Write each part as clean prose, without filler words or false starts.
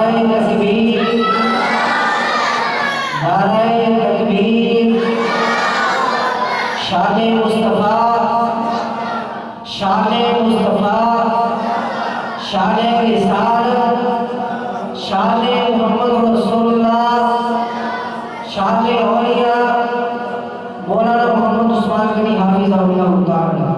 نعرہ تکبیر، نعرہ تکبیر، شان مصطفیٰ، شان مصطفیٰ، شان رسالت، شان محمد رسول اللہ، شان اولیاء مولانا محمد عثمان غنی حافظہ اللہ تعالی۔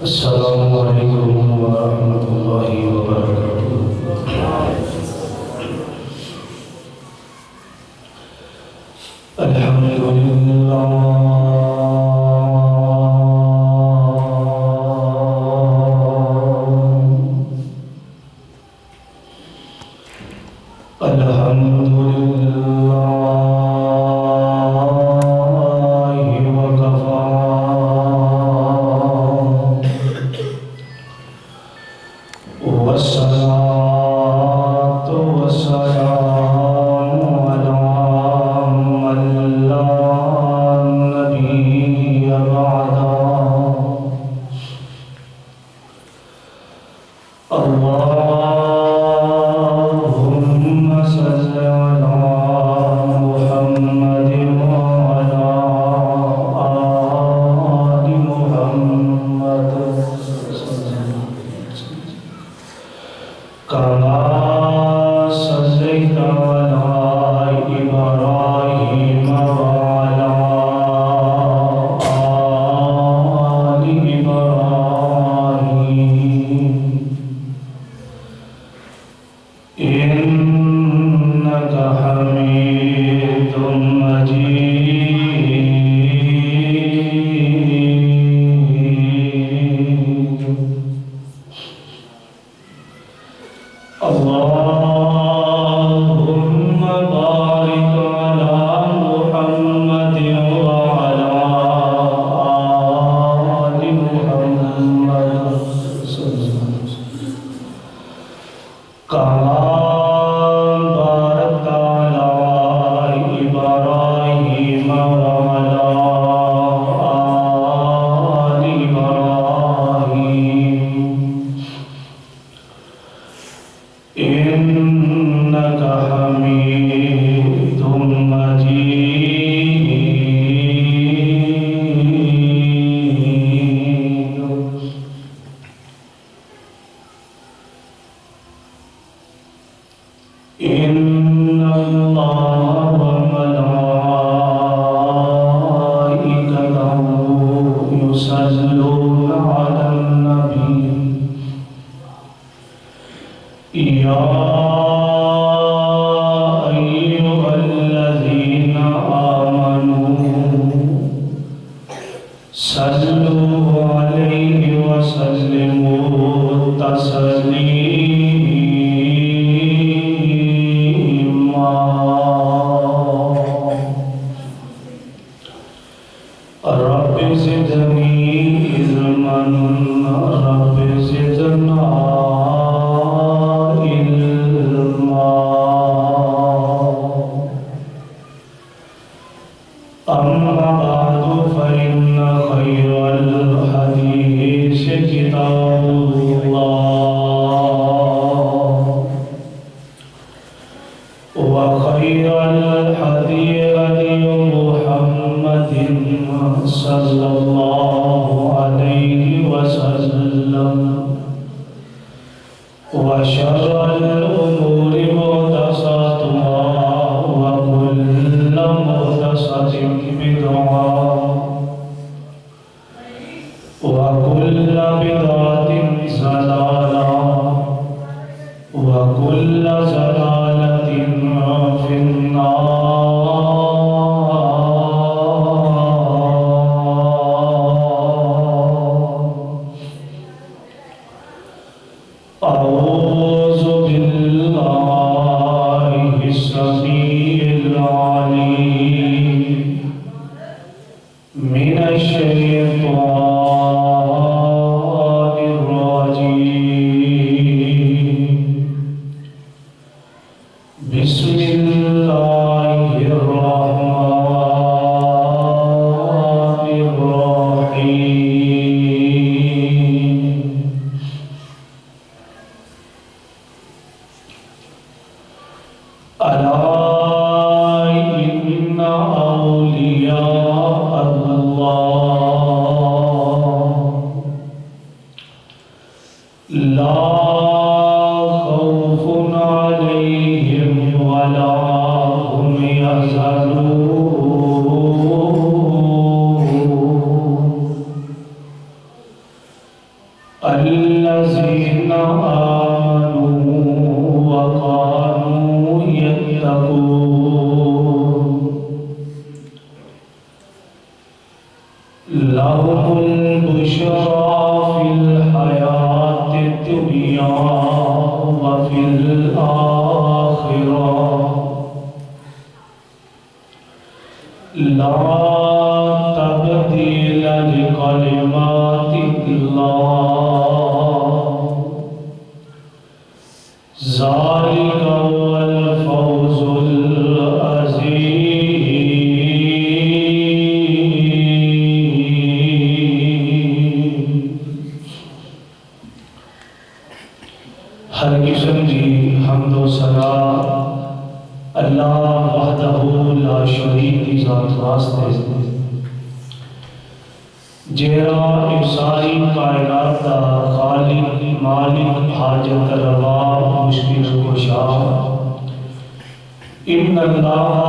السلام علیکم ورحمۃ اللہ وبرکاتہ۔ الحمدللہ أعوذ بالله السميع العليم من الشيطان الرجيم بسم الله الرحمن الرحيم ألا إن أولياء الله لا خوف عليهم ولا هم يحزنون الذين آمنوا وكانوا يتقون لهم البشرى في الحياة الدنيا وفي الآخرة لا تبديل لكلمات الله ذلك هو الفوز العظيم ہر قسم کی حمد و ثنا اللہ وحدہ لا شریک کی ذات واسطے جیرا ساری کائنات دا خالق مالک حاجت روا مشکل کشا ان اللہ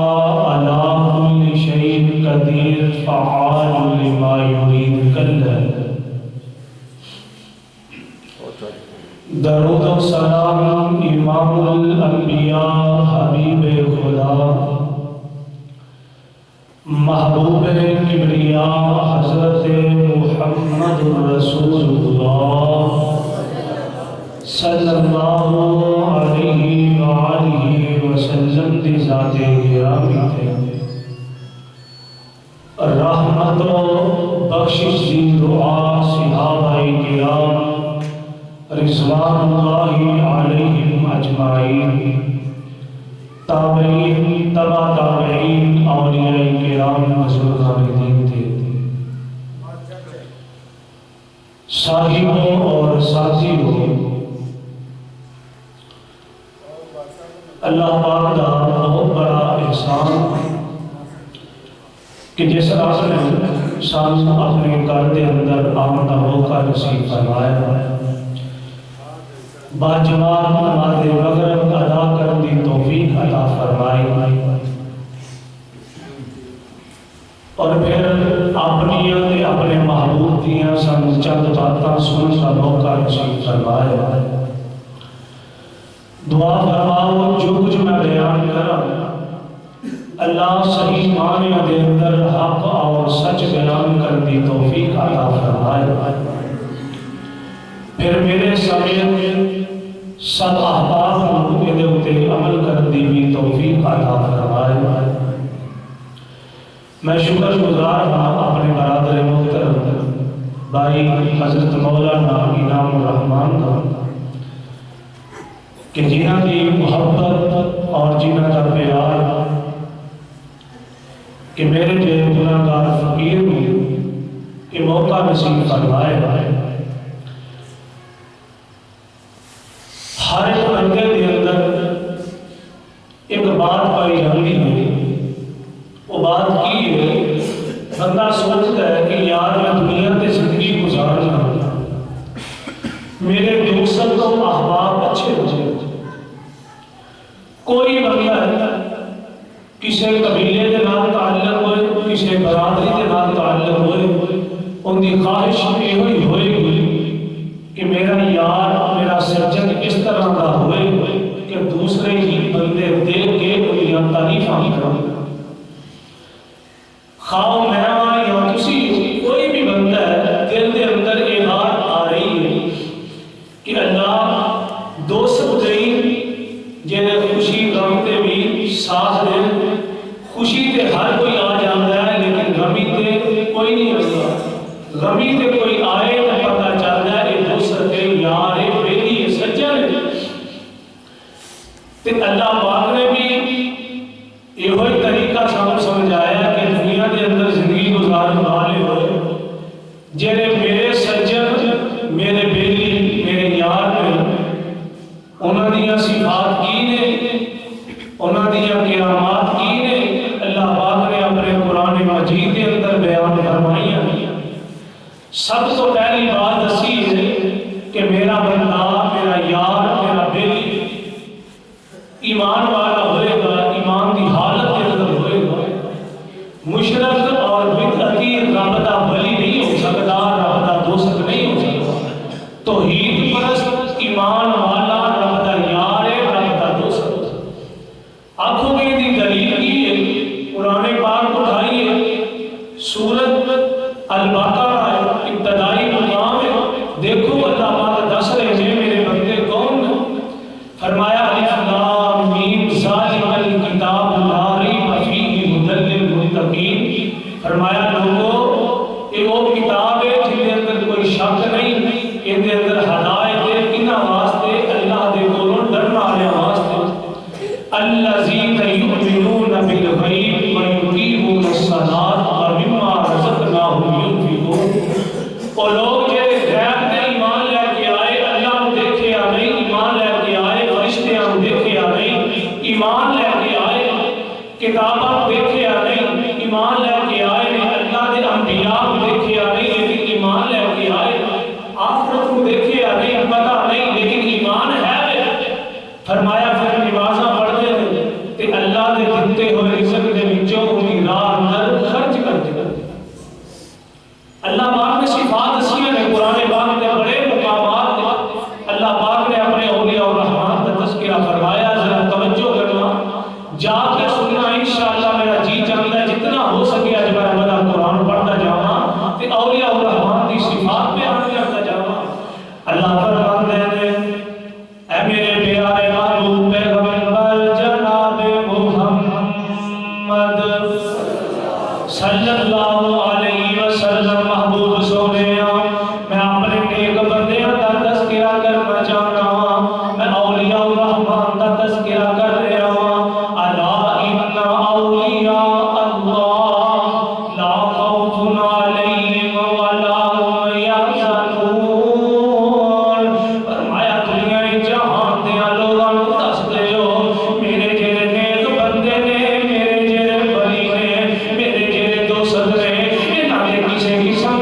علی کل شیء قدیر فعال لما یرید کلہ درود و سلام امام الانبیاء حبیب خدا محبوب کبریاء حضرت محمد رسول اللہ صلی اللہ علیہ وآلہ وسلم دی ذات گرامی تھے رحمت و بخشش دی دعا صحابہ کرام رضوان اللہ علیہم اجمعین تابعین تبع تابعین اولیاء کرام بزرگان دین تھے صاحبوں اور ساتھیوں اللہ پاک کا بہت بڑا احسان کہ جس رات نے سانو اپنے گھر کے اندر آمد کا موقع نصیب فرمایا باجماعت نماز مغرب ادا کرنے کی توفیق عطا فرمائی اور پھر اپنے محبوب دیاں سن چند باتاں سننے کا موقع نصیب فرمایا دعا فرماؤ جو کچھ میں بیان کرا اللہ صحیح معنی دے اندر حق اور سچ بیان کرنے کی توفیق عطا فرمائے پھر میرے سمیت سب احباب کے دوتے عمل کرنے کی بھی توفیق عطا فرمائے میں شکر گزار ہوں اپنے برادر محترم بھائی حضرت مولانا انعام الرحمان کا کہ جنہ کی محبت اور جنہ کا پیار کہ میرے جو گناہگار فقیر میں کہ موقع نصیب فرمائے ہر ایک بندے کے اندر ایک بات پائی جاتی ہے وہ بات کی ہے بندہ سوچتا ہے کہ یار میں دنیا تے زندگی گزارنا میرے دوست و احباب اچھے ہو جائے کوئی بندہ ہے کسی قبیلے کے نام تعلق ہوئے کسی برادری کے نام تعلق ہوئے ان کی خواہش یہ ہوئے گی کہ میرا یار میرا سجن اس طرح کا ہوئے کہ دوسرے ہی بندے دیکھ کے انہیں تعریفاں کریں خواہ میں یا کسی کوئی بھی بندہ ہے دل کے اندر یہ بات آ رہی ہے کہ اللہ دوست گئی جنہیں خوشی غم تے بھی سب تو پہلی بات دسی ہے کہ میرا بندہ، میرا یار، میرا دل ایمان والا ہوئے گا، ایمان کی حالت کے اندر ہوئے گا، مشرک اور بدعتی رب دا ولی نہیں ہو سکتا، رب دا دوست نہیں ہو سکتا۔ توحید پرست ایمان والا رب دا یار ہے، رب دا دوست۔ آنکھوں میں دی دلیل کی ہے، قرآن پاک اٹھائیے، سورت البقرہ ابتدائی مقام ہے، دیکھو اللہ پاک دس رہے ہیں میرے بندے کون ہیں۔ فرمایا الف لام میم ذالک الکتاب لا ریب فیہ ھدی للمتقین۔ فرمایا لوگو یہ وہ کتاب ہے جن کے اندر کوئی شک نہیں، ان کے اندر ہدایت ہے کنہاں واسطے؟ اللہ دے کولوں ڈرن والے واسطے۔ الذین یؤمنون بالغیب ویقیمون الصلاۃ ومما رزقناہم ينفقون۔ وہ لوگ جڑے غیب تے ایمان لے کے آئے، اللہ نو دیکھیا نہیں، ایمان لے کے آئے، فرشتیاں نو دیکھیا نہیں، ایمان لے کے آئے، کتاباں نو دیکھیا نہیں، ایمان لے کے آئے نے، اللہ دے انبیاء نو دیکھیا نہیں لیکن ایمان لے کے آئے، آخرت کو دیکھیا نہیں، پتہ نہیں لیکن ایمان ہے۔ فرمایا پھر نمازاں پڑھتے ہیں تے اللہ دے دیتے ہوئے رزق دے وچوں اپنی راہ اندر خرچ کرتے ہیں۔ اللہ پاک نے صفات دسیاں نے قرآن پاک کے بڑے مقامات ہیں۔ اللہ پاک نے اپنے اولیاء الرحمن کا تذکرہ فرمایا، ذرا توجہ کرنا، جا کے سننا، انشاءاللہ میرا جی چاہتا ہے جتنا ہو سکے اج میں بڑا قرآن پڑھتا جاواں تے اولیاء الرحمن دی صفات بیان کرتا جاواں۔ اللہ فرماتے ہیں اے میرے پیارے محبوب پیغمبر جناب محمد صلی اللہ علیہ وسلم، محبوب سونے میں اپنے نیک بندیاں کا تذکرہ کرنا چاہتا ہوں، میں اولیاء الرحمن کا تذکرہ کر رہا ہوں۔ الا ان اولیاء اللہ لا خوف علیہم ولا هم یحزنون۔ فرمایا دنیا جہان دے لوگاں نوں دس دیو میرے جڑے نیک بندے نے، میرے جڑے ولی نے، میرے جڑے دوست نے، انہاں دے کسے قسم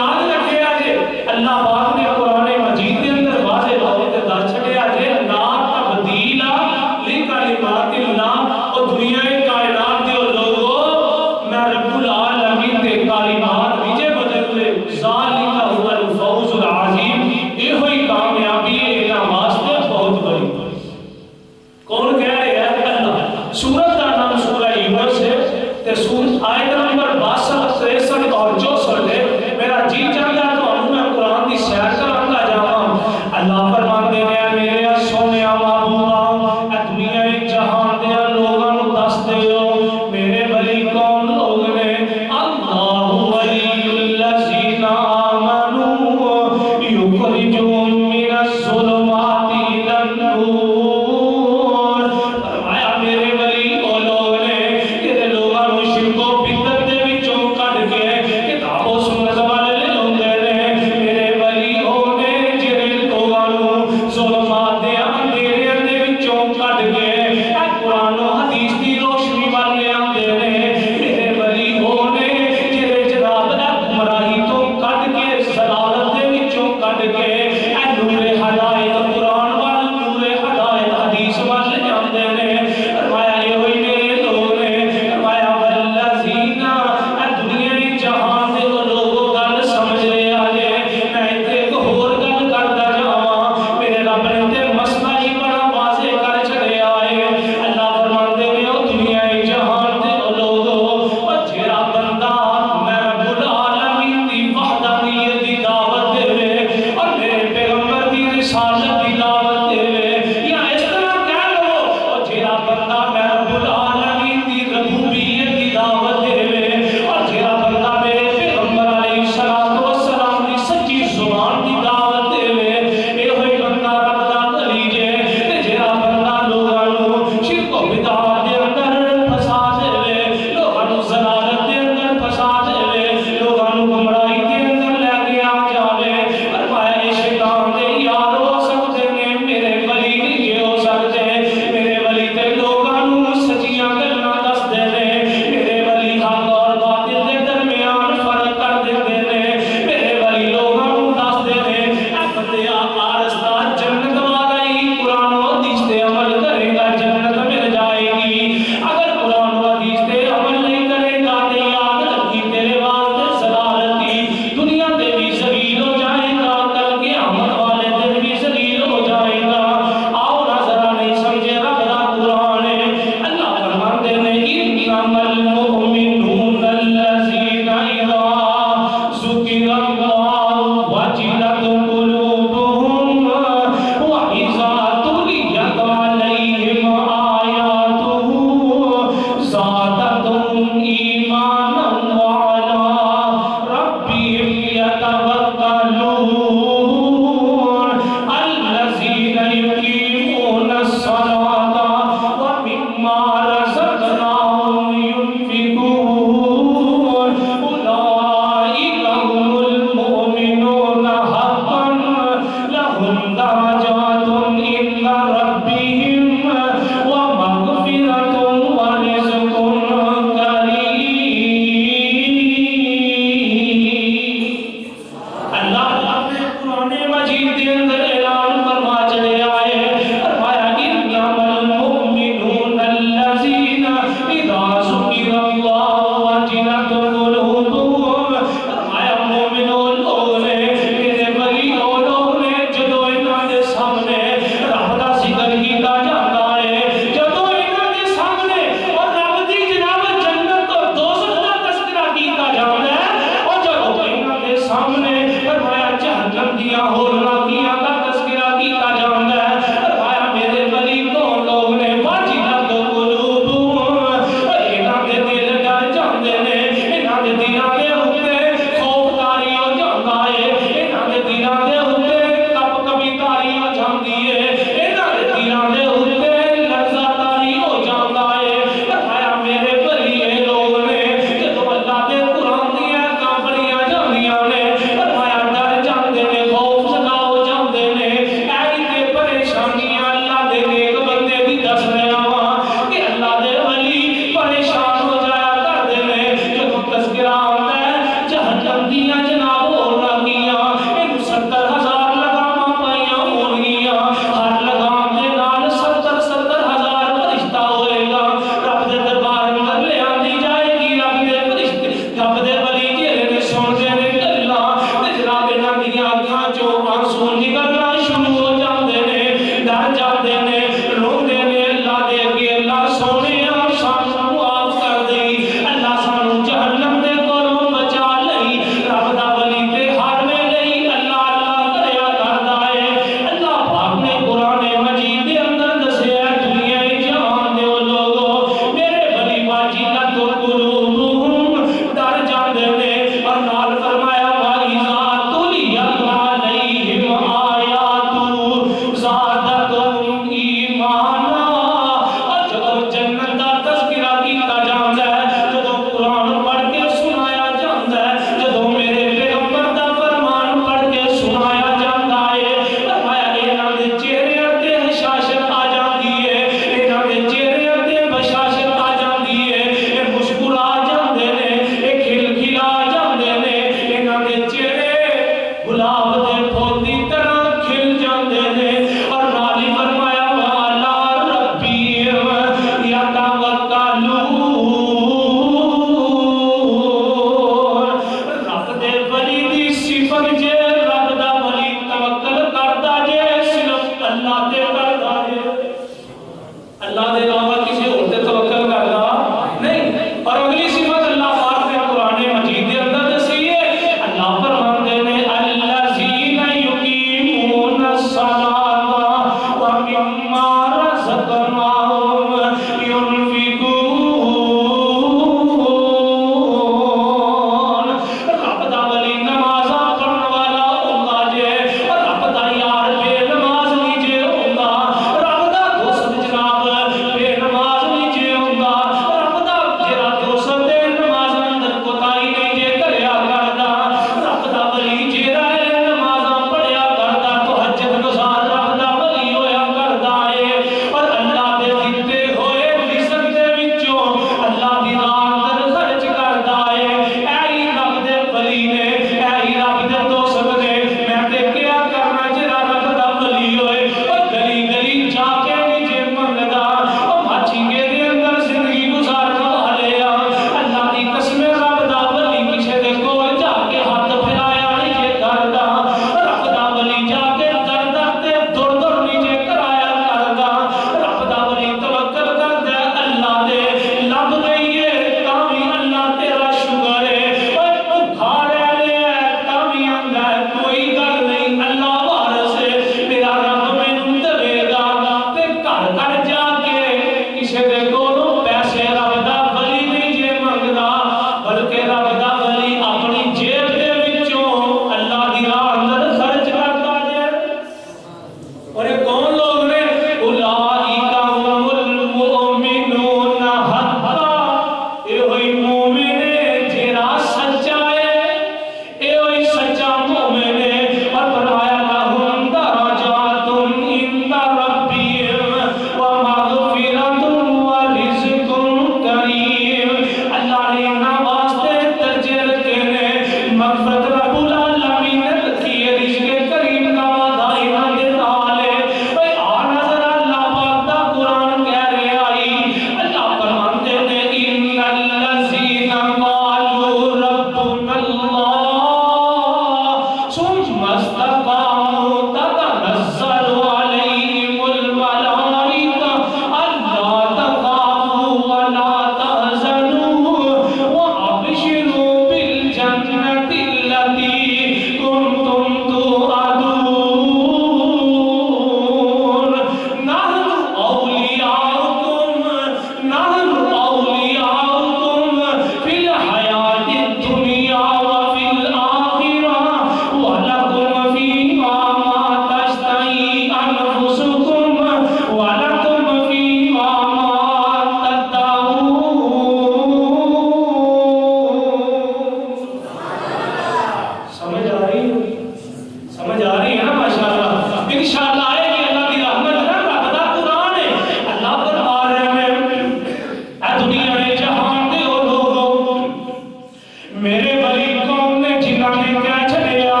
میرے بڑی قوم نے جنہاں نے کیا چھڑیا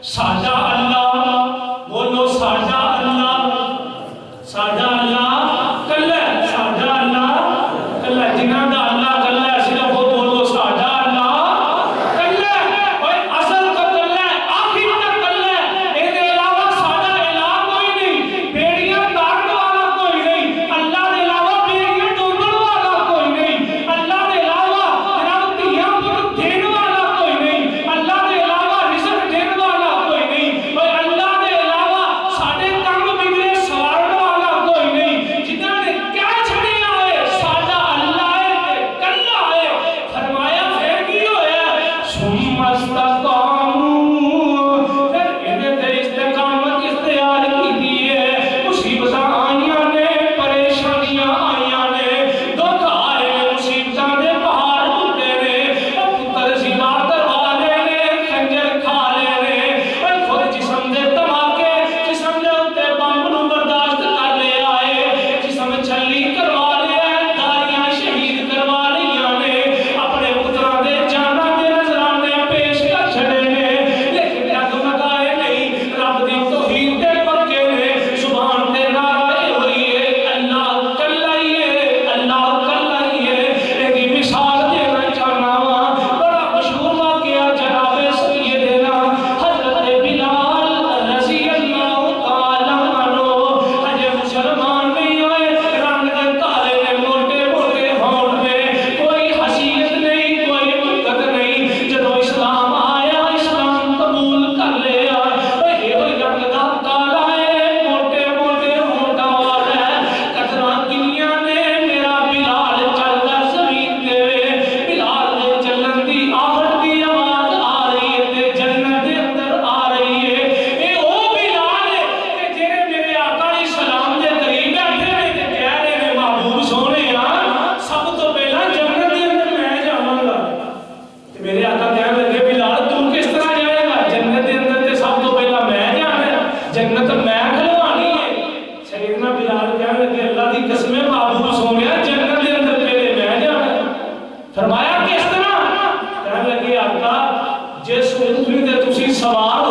ساڈا اللہ بولو ساڈا اللہ کلا ساڈا اللہ کلا جنہاں دا اللہ کلا صرف وہ بولو ساڈا اللہ کلا اوے اصل تو کلا آخر تک کلا اے دے علاوہ ساڈا الہ کوئی نہیں بیڑیاں تارن والا کوئی نہیں اللہ دے علاوہ بیڑیاں ڈوبن والا کوئی نہیں اللہ دے علاوہ جناب دھیاں پتر دین والا کوئی نہیں اللہ دے علاوہ رزق دین والا کوئی نہیں اوے اللہ دے علاوہ ساڈے کم بگڑے سوارن والا کوئی نہیں جنہاں نے کیا چھڑیا ہے ساڈا اللہ ہے تے کلا ہے فرمایا پھر کی ہویا ثم استقاموا پھر انہیں تے استقامت اختیار کی ہے مصیبتاں آئیاں نے پریشانیاں آئیاں نے دکھ آئے نے مصیبتاں دے پہاڑ ٹوٹے نے پتر زنا کروا لے نے خنجر کھا لے نے خود جسم دے دھماکے جسم دے اتے بمب نو برداشت کر لے آئے جسم چھلی کروا لے داریاں شہید کروا لیاں نے اپنے پتراں دے جاناں دے نذرانے پیش کر چھڑے نے لیکن ڈگمگائے نہیں رب دی توحید دے پکے نے زبان تے نعرہ ہوئی ہے اللہ کلا ہی ہے اللہ کلا ہی ہے ایک مثال دینا چاہنا وا بڑا مشہور واقعہ جناب سیدنا حضرت بلال رضی اللہ تعالی عنہ ہجے مسلمان نہیں ہوئے رنگ دے کالے نے موٹے موٹے ہون میں کوئی حیثیت نہیں کوئی مدت نہیں جدو اسلام آیا اسلام قبول کر لیا یہ ہوئی رنگ دا کالا ہے موٹے موٹے ہونٹاں والا ہے قدراں کنیاں نے میرا بلال چلدا زمین تے بلال دے چلن دی آہٹ دی آواز آ رہی ہے تے جنت دے اندر آ رہی ہے اے او بلال ہے کہ جڑے میرے آقا علیہ السلام دے قریب بیٹھے نے تے کہہ رہے نے محبوب سونیا سب تو پہلا جنت دے اندر میں جاواں گا تے میرے آقا کہنے لگے بلال تو کس طرح جائے گا جنت دے اندر تے سب تو پہلا میں جانا ہے جنت میں کھلوانی ہے سیدنا بلال کہنے لگے اللہ دی قسم ہے محبوب سونیا جنت دے اندر پہلے میں جانا ہے فرمایا کس طرح کہنے لگے آقا جس اونٹنی تے تسی سوار